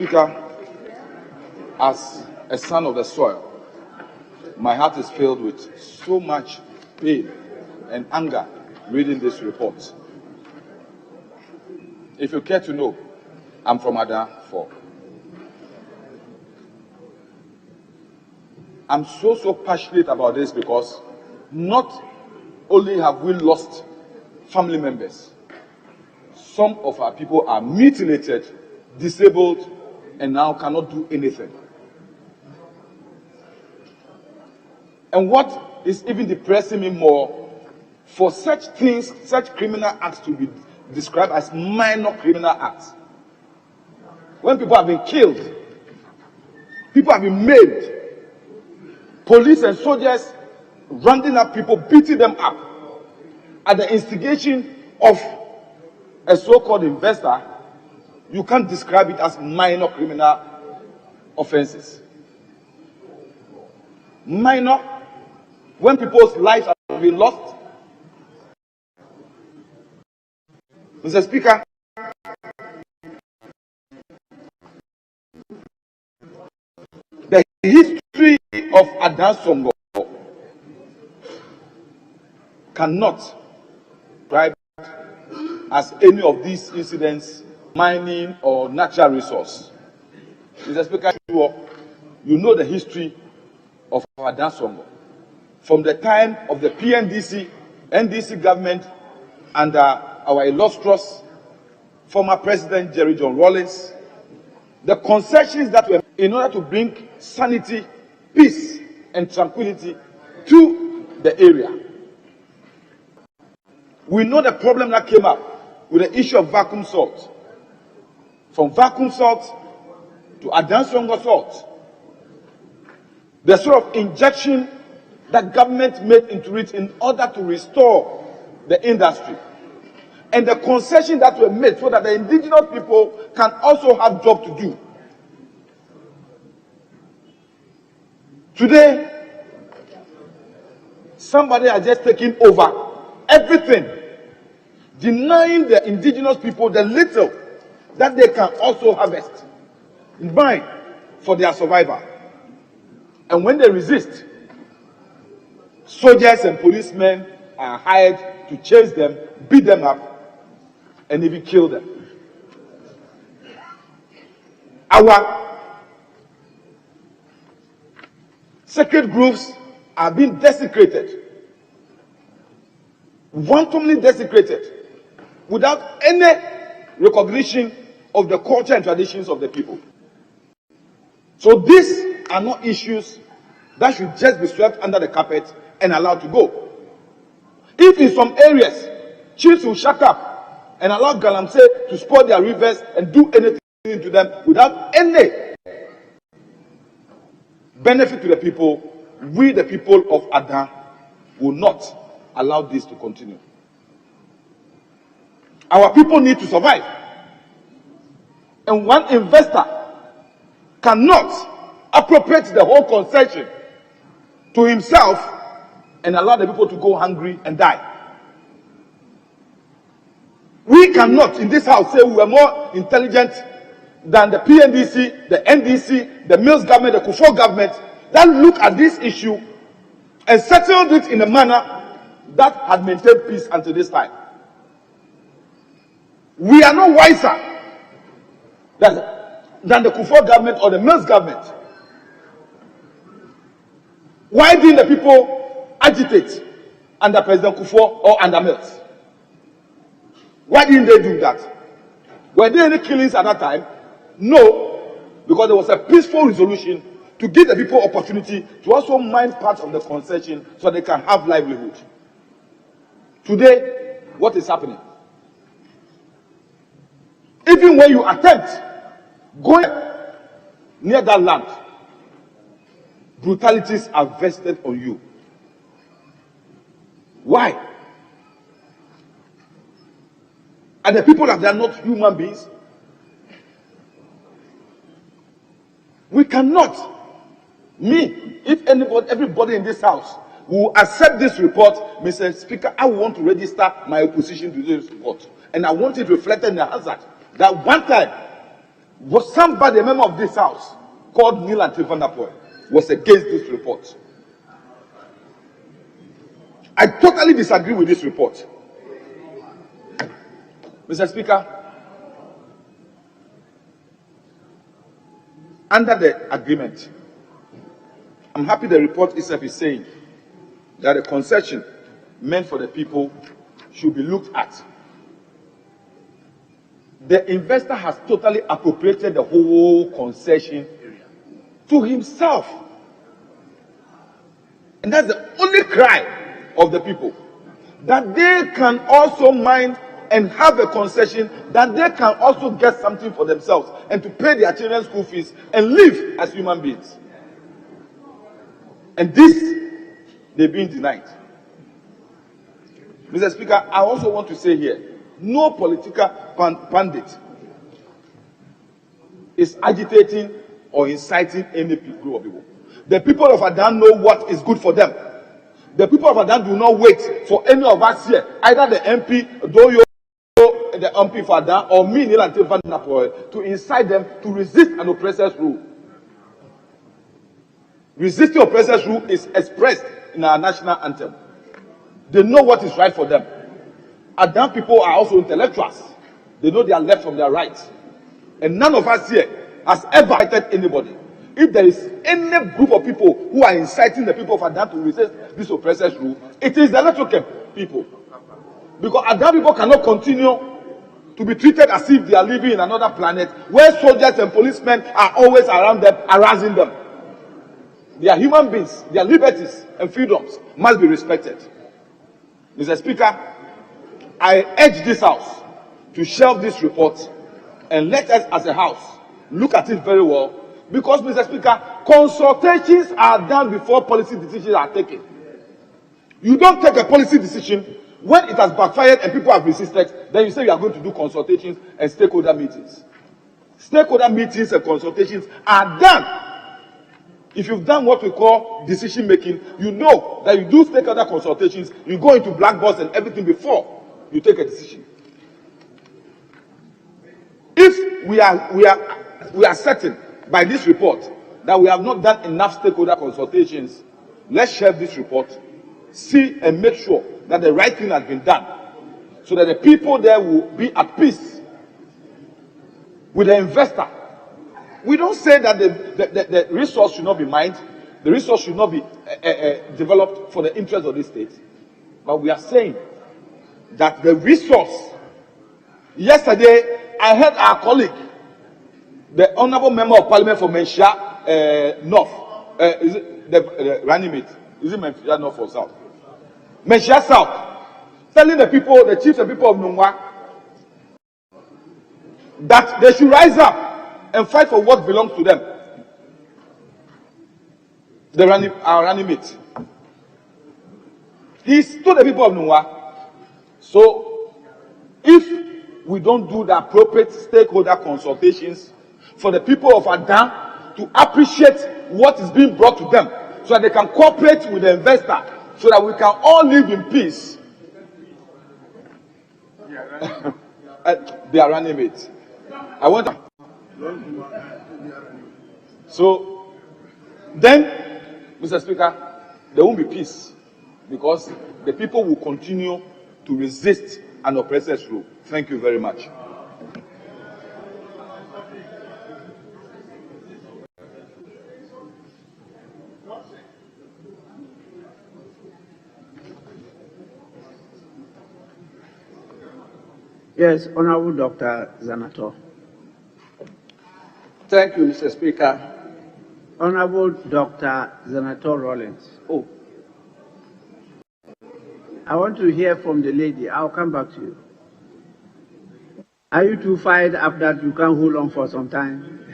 Speaker, as a son of the soil, my heart is filled with so much pain and anger reading this report. If you care to know, I'm from Ada 4. I'm so passionate about this because not only have we lost family members, some of our people are mutilated, disabled, and now cannot do anything. And what is even depressing me more, for such things, such criminal acts to be described as minor criminal acts. When people have been killed, people have been maimed, police and soldiers rounding up people, beating them up at the instigation of a so-called investor, you can't describe it as minor criminal offenses. Minor, when people's lives have been lost. Mr. Speaker, the history of Ada Songor cannot describe as any of these incidents, mining or natural resource. Mr. Speaker, you know the history of Ada Songor. From the time of the PNDC, NDC government under our illustrious former President Jerry John Rawlings, the concessions that were in order to bring sanity, peace, and tranquility to the area. We know the problem that came up with the issue of vacuum salt. From vacuum salt to Ada Songor salt. The sort of injection that government made into it in order to restore the industry. And the concessions that were made so that the indigenous people can also have job to do. Today, somebody has just taken over everything, denying the indigenous people the little that they can also harvest in mind for their survival. And when they resist, soldiers and policemen are hired to chase them, beat them up, and even kill them. Our sacred groves are being desecrated, wantonly desecrated, without any recognition of the culture and traditions of the people. So these are not issues that should just be swept under the carpet and allowed to go. If in some areas, chiefs will shut up and allow Galamsey to spoil their rivers and do anything to them without any benefit to the people, we the people of Ada will not allow this to continue. Our people need to survive. And one investor cannot appropriate the whole concession to himself and allow the people to go hungry and die. We cannot in this house say we are more intelligent than the PNDC, the NDC, the Mills government, the Kufuor government that look at this issue and settled it in a manner that had maintained peace until this time. We are not wiser than the Kufuor government or the Mills government. Why didn't the people agitate under President Kufuor or under Mills? Why didn't they do that? Were there any killings at that time? No, because there was a peaceful resolution to give the people opportunity to also mine part of the concession so they can have livelihood. Today, what is happening? Even when you attempt going near that land, brutalities are vested on you. Why? And the people that they are not human beings? We cannot, if everybody in this house will accept this report, Mr. Speaker, I want to register my opposition to this report. And I want it reflected in the hazard that one time Was somebody, a member of this house, called Neil and Van Apoy, was against this report. I totally disagree with this report. Mr. Speaker, under the agreement, I'm happy the report itself is saying that a concession meant for the people should be looked at. The investor has totally appropriated the whole concession to himself. And that's the only cry of the people, that they can also mind and have a concession, that they can also get something for themselves and to pay their children's school fees and live as human beings. And this, they've been denied. Mr. Speaker, I also want to say here, no political pundit is agitating or inciting any group of people. The people of Adan know what is good for them. The people of Adan do not wait for any of us here, either the MP, Doyo, the MP for Adan, or me, Neil and Van Apoy, to incite them to resist an oppressor's rule. Resisting oppressor's rule is expressed in our national anthem. They know what is right for them. Adan people are also intellectuals. They know their left from their right. And none of us here has ever incited anybody. If there is any group of people who are inciting the people of Adan to resist this oppressor's rule, it is the Electrochem people. Because Adan people cannot continue to be treated as if they are living in another planet where soldiers and policemen are always around them, harassing them. They are human beings. Their liberties and freedoms must be respected. Mr. Speaker, I urge this House to shelve this report and let us as a House look at it very well, because, Mr. Speaker, consultations are done before policy decisions are taken. You don't take a policy decision when it has backfired and people have resisted, then you say you are going to do consultations and stakeholder meetings. Stakeholder meetings and consultations are done. If you've done what we call decision making, you know that you do stakeholder consultations, you go into black box and everything before you take a decision. If we are certain by this report that we have not done enough stakeholder consultations, let's share this report, see and make sure that the right thing has been done, so that the people there will be at peace with the investor. We don't say that the resource should not be mined, the resource should not be developed for the interest of this state, but we are saying that the resource. Yesterday, I heard our colleague, the Honourable Member of Parliament for Menchia North, is it the running mate? Is it Menchia North or South? Menchia South, telling the people, the chiefs and people of Nungwa, that they should rise up and fight for what belongs to them. Our running mate. He told the people of Nungwa. So, if we don't do the appropriate stakeholder consultations for the people of Adan to appreciate what is being brought to them, so that they can cooperate with the investor, so that we can all live in peace. They are running it. I want to. So then, Mr. Speaker, there won't be peace, because the people will continue to resist an oppressor's rule. Thank you very much. Yes, Honorable Dr. Zanator. Thank you, Mr. Speaker. Honorable Dr. Zanator Rollins. Oh. I want to hear from the lady. I'll come back to you. Are you too fired up that you can't hold on for some time?